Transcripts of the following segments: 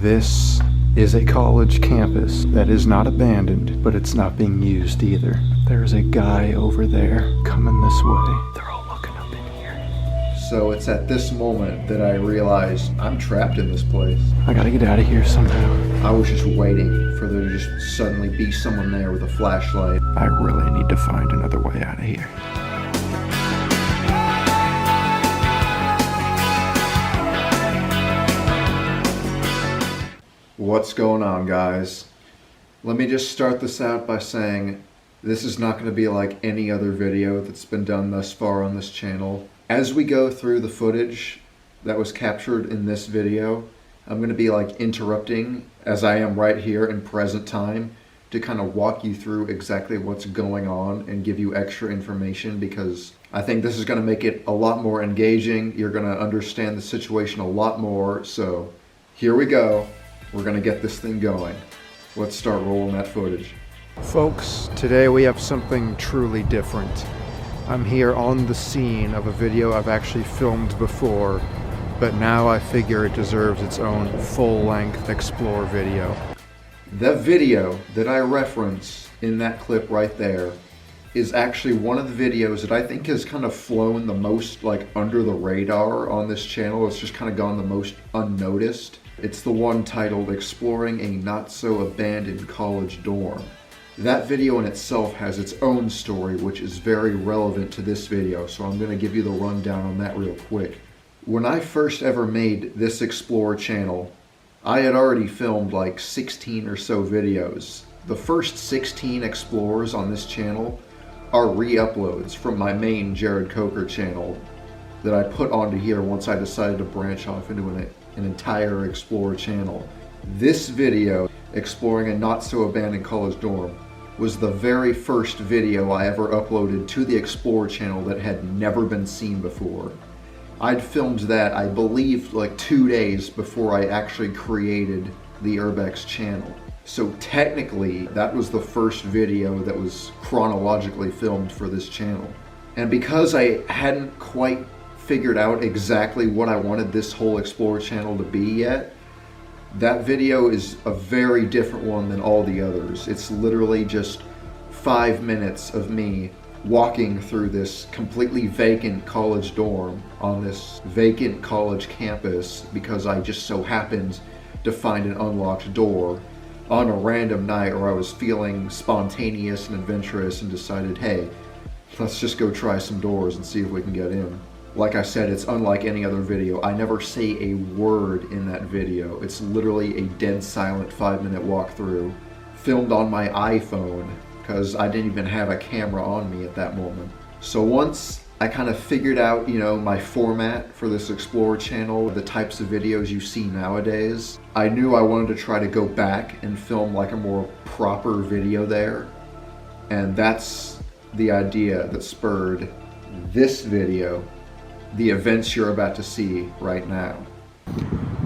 This is a college campus that is not abandoned, but it's not being used either. There's a guy over there coming this way. They're all looking up in here. So it's at this moment that I realized I'm trapped in this place. I gotta get out of here somehow. I was just waiting for there to just suddenly be someone there with a flashlight. I really need to find another way out of here. What's going on, guys? Let me just start this out by saying this is not going to be like any other video that's been done thus far on this channel. As we go through the footage that was captured in this video, I'm going to be like interrupting as I am right here in present time to kind of walk you through exactly what's going on and give you extra information, because I think this is going to make it a lot more engaging. You're going to understand the situation a lot more. So here we go. We're gonna get this thing going. Let's start rolling that footage. Folks, today we have something truly different. I'm here on the scene of a video I've actually filmed before, but now I figure it deserves its own full-length explore video. The video that I reference in that clip right there is actually one of the videos that I think has kind of flown the most like under the radar on this channel. It's just kind of gone the most unnoticed. It's the one titled Exploring a Not-So-Abandoned College Dorm. That video in itself has its own story, which is very relevant to this video, so I'm going to give you the rundown on that real quick. When I first ever made this Explore channel, I had already filmed like 16 or so videos. The first 16 Explores on this channel are re-uploads from my main Jared Coker channel that I put onto here once I decided to branch off into an entire Explore channel. This video, Exploring a Not-So-Abandoned College Dorm, was the very first video I ever uploaded to the Explore channel that had never been seen before. I'd filmed that, I believe, like 2 days before I actually created the Urbex channel. So technically, that was the first video that was chronologically filmed for this channel. And because I hadn't quite figured out exactly what I wanted this whole Explore channel to be yet, that video is a very different one than all the others. It's literally just 5 minutes of me walking through this completely vacant college dorm on this vacant college campus because I just so happened to find an unlocked door on a random night where I was feeling spontaneous and adventurous and decided, hey, let's just go try some doors and see if we can get in. Like I said, it's unlike any other video. I never say a word in that video. It's literally a dead silent 5-minute walkthrough filmed on my iPhone because I didn't even have a camera on me at that moment. So once I kind of figured out, my format for this Explore channel, the types of videos you see nowadays, I knew I wanted to try to go back and film like a more proper video there. And that's the idea that spurred this video, the events you're about to see right now.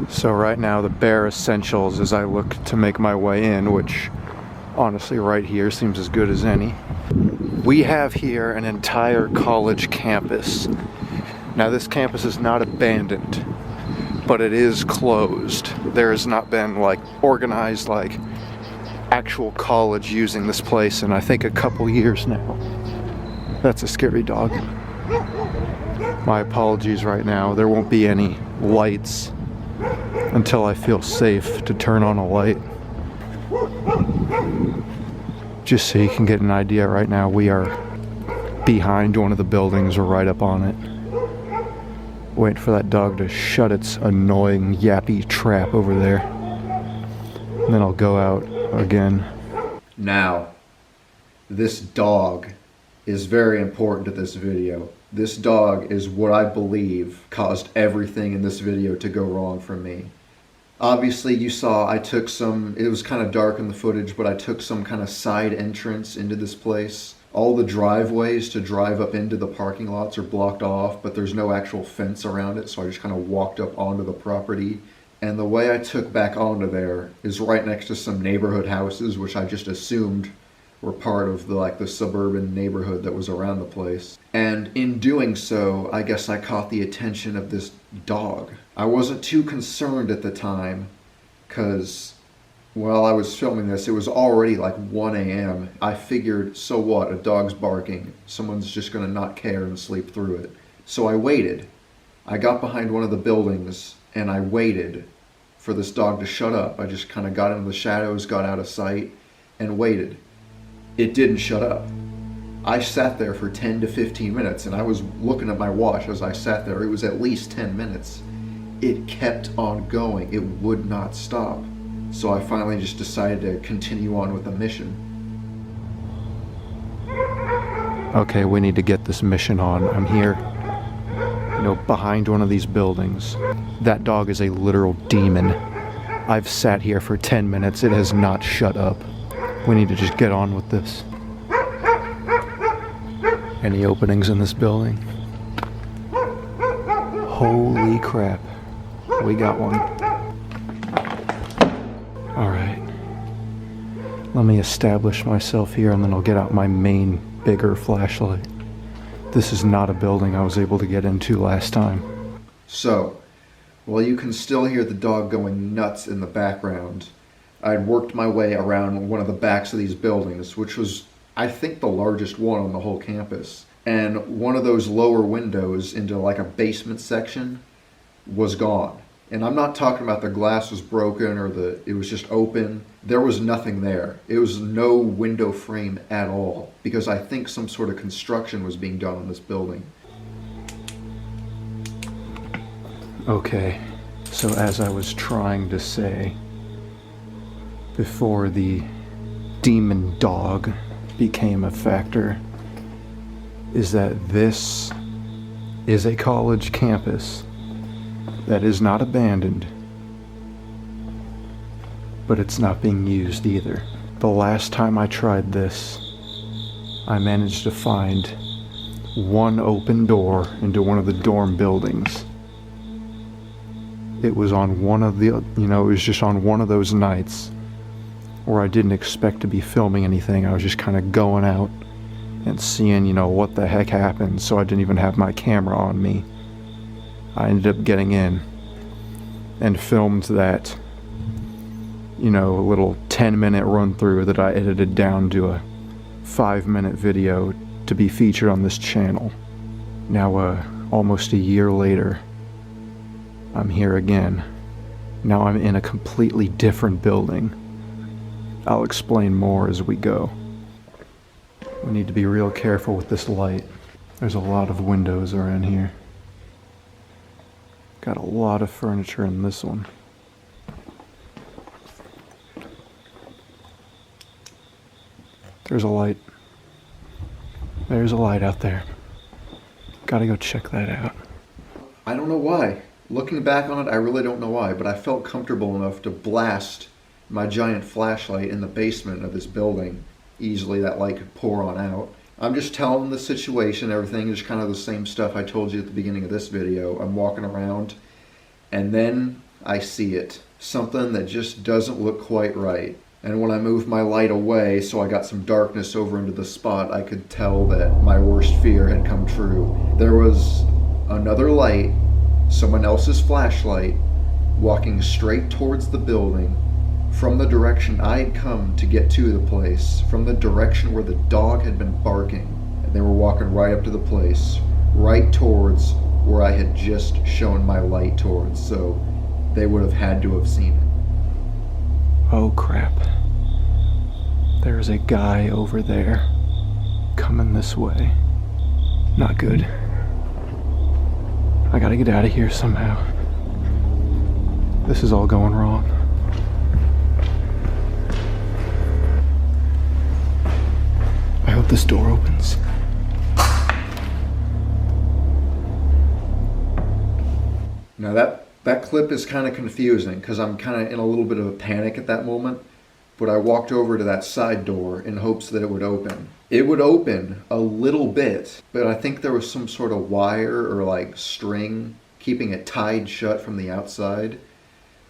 So right now the bare essentials as I look to make my way in, which honestly right here seems as good as any. We have here an entire college campus. Now this campus is not abandoned, but it is closed. There has not been like organized like actual college using this place in I think a couple years now. That's a scary dog. My apologies right now. There won't be any lights until I feel safe to turn on a light. Just so you can get an idea, right now we are behind one of the buildings or right up on it. Wait for that dog to shut its annoying yappy trap over there. And then I'll go out again. Now, this dog is very important to this video. This dog is what I believe caused everything in this video to go wrong for me. Obviously you saw it was kind of dark in the footage, but I took some kind of side entrance into this place. All the driveways to drive up into the parking lots are blocked off, but there's no actual fence around it, so I just kind of walked up onto the property. And the way I took back onto there is right next to some neighborhood houses, which I just assumed were part of the suburban neighborhood that was around the place. And in doing so, I guess I caught the attention of this dog. I wasn't too concerned at the time because while I was filming this, it was already like 1 a.m. I figured, so what, a dog's barking. Someone's just gonna not care and sleep through it. So I waited. I got behind one of the buildings and I waited for this dog to shut up. I just kind of got into the shadows, got out of sight, and waited. It didn't shut up. I sat there for 10 to 15 minutes and I was looking at my watch as I sat there. It was at least 10 minutes. It kept on going. It would not stop. So I finally just decided to continue on with the mission. Okay, we need to get this mission on. I'm here, behind one of these buildings. That dog is a literal demon. I've sat here for 10 minutes. It has not shut up. We need to just get on with this. Any openings in this building? Holy crap. We got one. Alright. Let me establish myself here and then I'll get out my main, bigger flashlight. This is not a building I was able to get into last time. So, while you can still hear the dog going nuts in the background, I'd worked my way around one of the backs of these buildings, which was, I think, the largest one on the whole campus. And one of those lower windows into like a basement section was gone. And I'm not talking about the glass was broken or it was just open. There was nothing there. It was no window frame at all, because I think some sort of construction was being done on this building. Okay, so as I was trying to say, before the demon dog became a factor, is that this is a college campus that is not abandoned, but it's not being used either. The last time I tried this, I managed to find one open door into one of the dorm buildings. It was on one of the, it was just on one of those nights where I didn't expect to be filming anything. I was just kind of going out and seeing, what the heck happened, so I didn't even have my camera on me. I ended up getting in and filmed that, little 10-minute run through that I edited down to a 5-minute video to be featured on this channel. Now, almost a year later, I'm here again. Now I'm in a completely different building. I'll explain more as we go. We need to be real careful with this light. There's a lot of windows around here. Got a lot of furniture in this one. There's a light. There's a light out there. Gotta go check that out. I don't know why. Looking back on it, I really don't know why, but I felt comfortable enough to blast my giant flashlight in the basement of this building. Easily that light could pour on out. I'm just telling the situation. Everything is kind of the same stuff I told you at the beginning of this video. I'm walking around and then I see it. Something that just doesn't look quite right. And when I moved my light away so I got some darkness over into the spot, I could tell that my worst fear had come true. There was another light, someone else's flashlight, walking straight towards the building from the direction I'd come to get to the place, from the direction where the dog had been barking. And they were walking right up to the place, right towards where I had just shown my light towards, so they would have had to have seen it. Oh crap. There's a guy over there coming this way. Not good. I gotta get out of here somehow. This is all going wrong. I hope this door opens. Now that clip is kind of confusing because I'm kind of in a little bit of a panic at that moment, but I walked over to that side door in hopes that it would open. It would open a little bit, but I think there was some sort of wire or like string keeping it tied shut from the outside,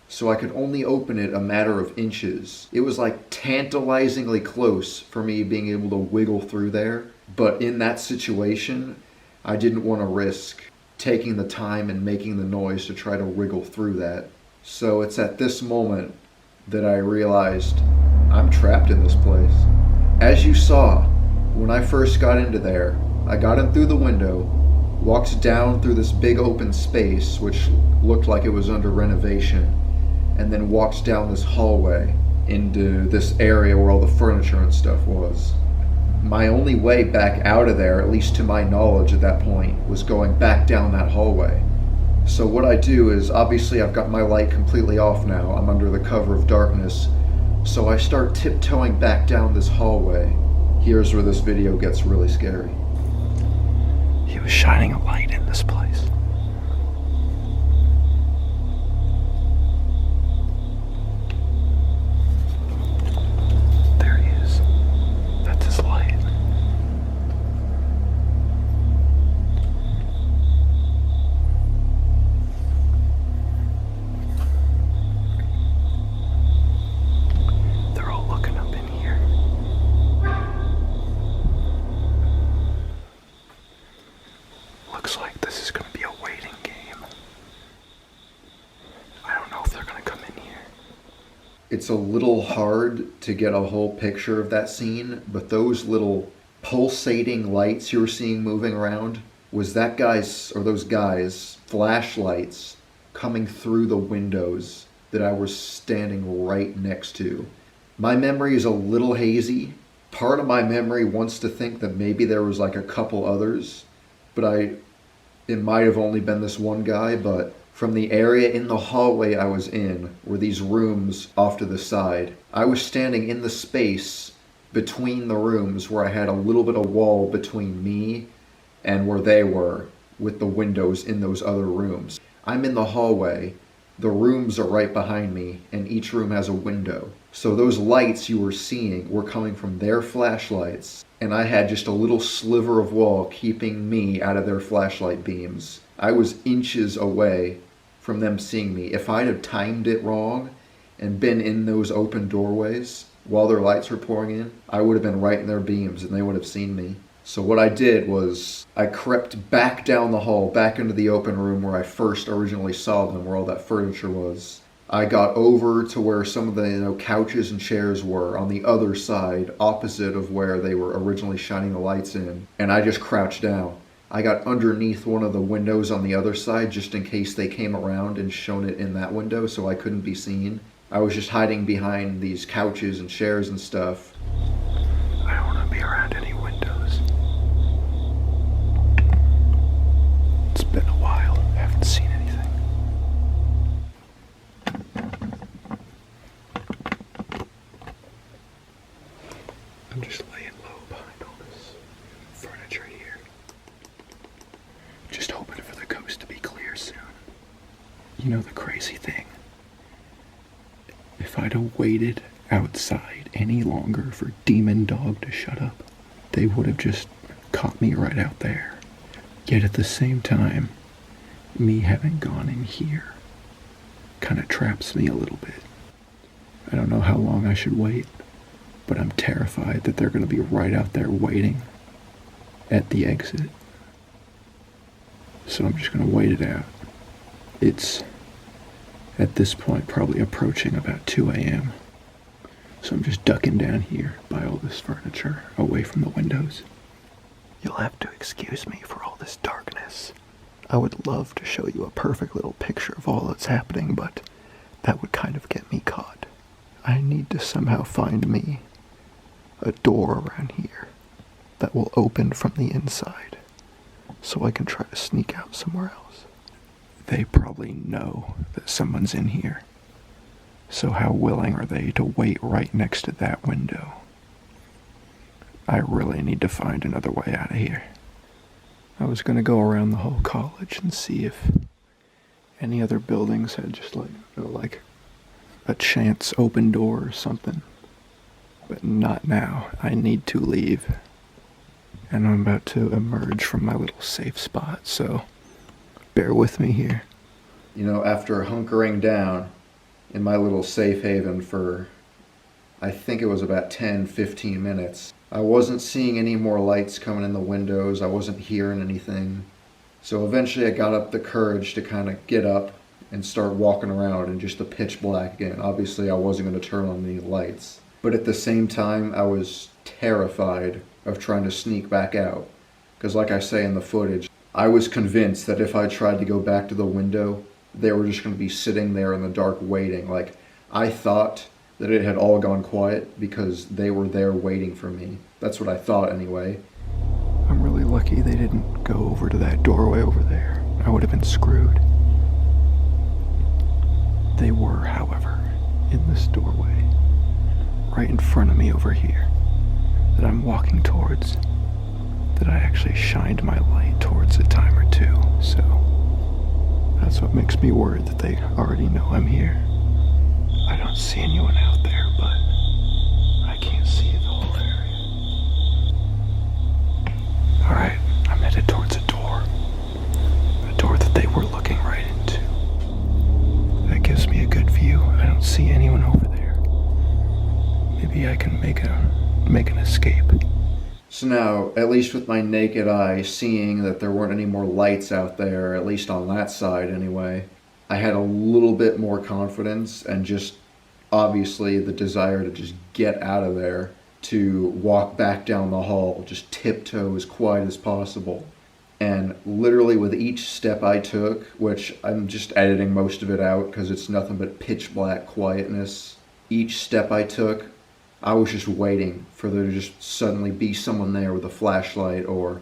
so I could only open it a matter of inches. It was like tantalizingly close for me being able to wiggle through there, but in that situation, I didn't want to risk taking the time and making the noise to try to wiggle through that. So it's at this moment that I realized I'm trapped in this place. As you saw, when I first got into there, I got in through the window, walked down through this big open space, which looked like it was under renovation, and then walked down this hallway into this area where all the furniture and stuff was. My only way back out of there, at least to my knowledge at that point, was going back down that hallway. So what I do is, obviously I've got my light completely off now, I'm under the cover of darkness, so I start tiptoeing back down this hallway. Here's where this video gets really scary. He was shining a light in this place. There he is. That's his light. They're all looking up in here. Looks like this is going to be a waiting game. I don't know if they're going to come in here. It's a little hard to get a whole picture of that scene, but those little pulsating lights you were seeing moving around was that guy's, or those guys' flashlights coming through the windows that I was standing right next to. My memory is a little hazy. Part of my memory wants to think that maybe there was like a couple others, but it might have only been this one guy. But from the area in the hallway I was in, were these rooms off to the side, I was standing in the space between the rooms where I had a little bit of wall between me and where they were, with the windows in those other rooms. I'm in the hallway, the rooms are right behind me, and each room has a window. So those lights you were seeing were coming from their flashlights, and I had just a little sliver of wall keeping me out of their flashlight beams. I was inches away from them seeing me. If I'd have timed it wrong and been in those open doorways while their lights were pouring in, I would have been right in their beams and they would have seen me. So what I did was I crept back down the hall, back into the open room where I first originally saw them, where all that furniture was. I got over to where some of the couches and chairs were on the other side, opposite of where they were originally shining the lights in, and I just crouched down. I got underneath one of the windows on the other side just in case they came around and shone it in that window so I couldn't be seen. I was just hiding behind these couches and chairs and stuff. I don't want to be around any windows. It's been a while. I haven't seen anything. I'm just laying low behind all this furniture here. Just hoping for the coast to be clear soon. You know the crazy thing? If I'd have waited outside any longer for Demon Dog to shut up, they would have just caught me right out there. Yet at the same time, me having gone in here kind of traps me a little bit. I don't know how long I should wait, but I'm terrified that they're going to be right out there waiting at the exit. So I'm just going to wait it out. It's, at this point, probably approaching about 2 a.m. So I'm just ducking down here by all this furniture, away from the windows. You'll have to excuse me for all this darkness. I would love to show you a perfect little picture of all that's happening, but that would kind of get me caught. I need to somehow find me a door around here that will open from the inside so I can try to sneak out somewhere else. They probably know that someone's in here. So how willing are they to wait right next to that window? I really need to find another way out of here. I was going to go around the whole college and see if any other buildings had just like a chance open door or something. But not now. I need to leave. And I'm about to emerge from my little safe spot, so bear with me here. After hunkering down in my little safe haven for, I think it was about 10-15 minutes, I wasn't seeing any more lights coming in the windows. I wasn't hearing anything. So eventually I got up the courage to kind of get up and start walking around in just the pitch black again. Obviously, I wasn't going to turn on any lights. But at the same time, I was terrified of trying to sneak back out. Because like I say in the footage, I was convinced that if I tried to go back to the window, they were just going to be sitting there in the dark waiting. Like, I thought that it had all gone quiet because they were there waiting for me. That's what I thought anyway. I'm really lucky they didn't go over to that doorway over there. I would have been screwed. They were, however, in this doorway, right in front of me over here, that I'm walking towards, that I actually shined my light towards a time or two, so that's what makes me worried that they already know I'm here. I don't see anyone out there, but I can't see the whole area. Alright, I'm headed towards a door that they were looking right into. That gives me a good view. I don't see anyone over there. Maybe I can make an escape. So now, at least with my naked eye, seeing that there weren't any more lights out there, at least on that side anyway, I had a little bit more confidence and just obviously the desire to just get out of there, to walk back down the hall, just tiptoe as quiet as possible. And literally with each step I took, which I'm just editing most of it out because it's nothing but pitch black quietness, each step I took, I was just waiting for there to just suddenly be someone there with a flashlight or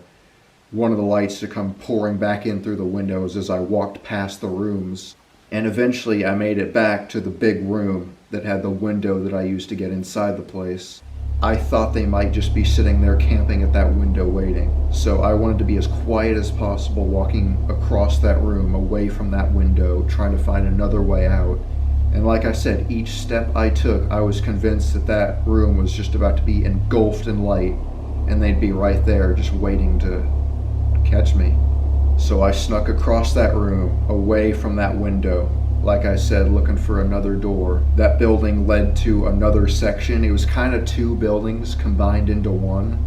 one of the lights to come pouring back in through the windows as I walked past the rooms. And eventually I made it back to the big room that had the window that I used to get inside the place. I thought they might just be sitting there camping at that window waiting. So I wanted to be as quiet as possible walking across that room, away from that window, trying to find another way out. And like I said, each step I took, I was convinced that that room was just about to be engulfed in light, and they'd be right there just waiting to catch me. So I snuck across that room, away from that window, like I said, looking for another door. That building led to another section. It was kind of two buildings combined into one,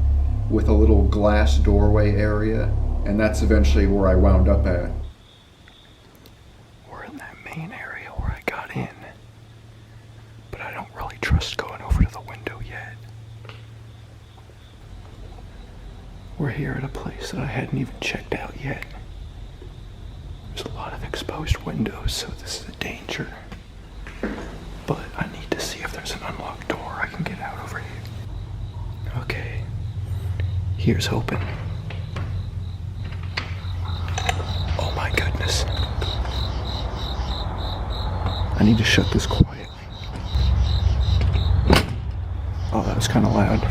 with a little glass doorway area, and that's eventually where I wound up at. We're in that main area where I got in, but I don't really trust going over to the window yet. We're here at a place that I hadn't even checked out yet. There's a lot of exposed windows, so this is a danger. But I need to see if there's an unlocked door I can get out over here. Okay, here's hoping. Oh my goodness. I need to shut this quietly. Oh, that was kind of loud.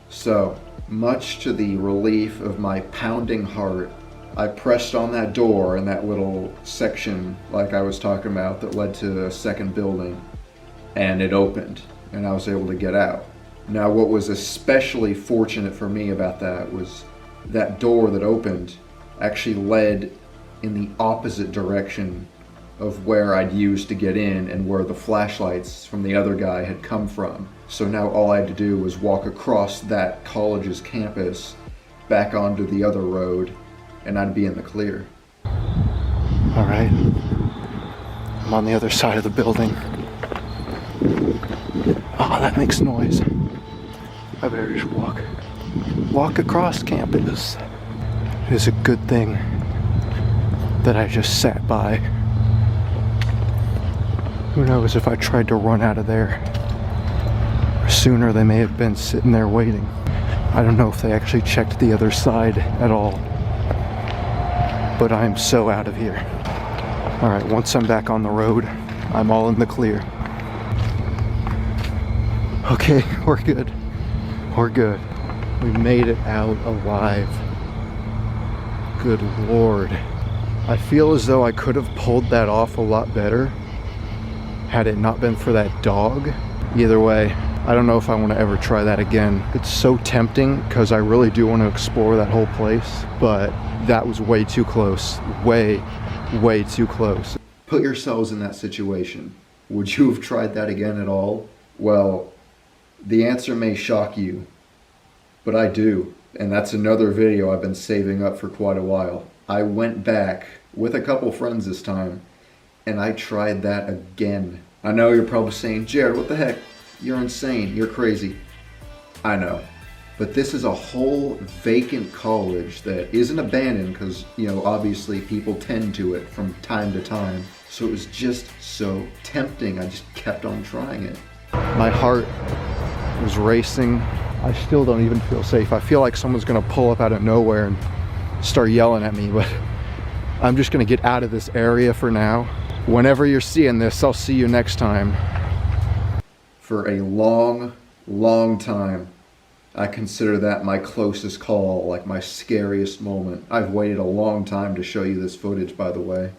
So, much to the relief of my pounding heart, I pressed on that door in that little section like I was talking about that led to a second building, and it opened, and I was able to get out. Now what was especially fortunate for me about that was that door that opened actually led in the opposite direction of where I'd used to get in and where the flashlights from the other guy had come from. So now all I had to do was walk across that college's campus back onto the other road, and I'd be in the clear. All right, I'm on the other side of the building. Oh, that makes noise. I better just walk across campus. It is a good thing that I just sat by. Who knows, if I tried to run out of there sooner, they may have been sitting there waiting. I don't know if they actually checked the other side at all. But I'm so out of here. All right, once I'm back on the road, I'm all in the clear. Okay, we're good. We're good. We made it out alive. Good Lord. I feel as though I could have pulled that off a lot better had it not been for that dog. Either way, I don't know if I want to ever try that again. It's so tempting because I really do want to explore that whole place, but that was way too close. Way too close. Put yourselves in that situation. Would you have tried that again at all? Well, the answer may shock you, but I do. And that's another video I've been saving up for quite a while. I went back with a couple friends this time, and I tried that again. I know you're probably saying, Jared, what the heck? You're insane, you're crazy. I know. But this is a whole vacant college that isn't abandoned because, you know, obviously people tend to it from time to time. So it was just so tempting. I just kept on trying it. My heart was racing. I still don't even feel safe. I feel like someone's gonna pull up out of nowhere and start yelling at me, but I'm just gonna get out of this area for now. Whenever you're seeing this, I'll see you next time. For a long, long time, I consider that my closest call, like my scariest moment. I've waited a long time to show you this footage, by the way.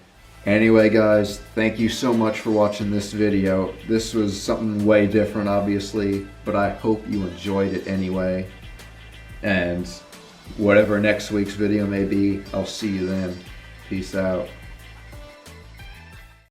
Anyway, guys, thank you so much for watching this video. This was something way different, obviously, but I hope you enjoyed it anyway. And whatever next week's video may be, I'll see you then. Peace out.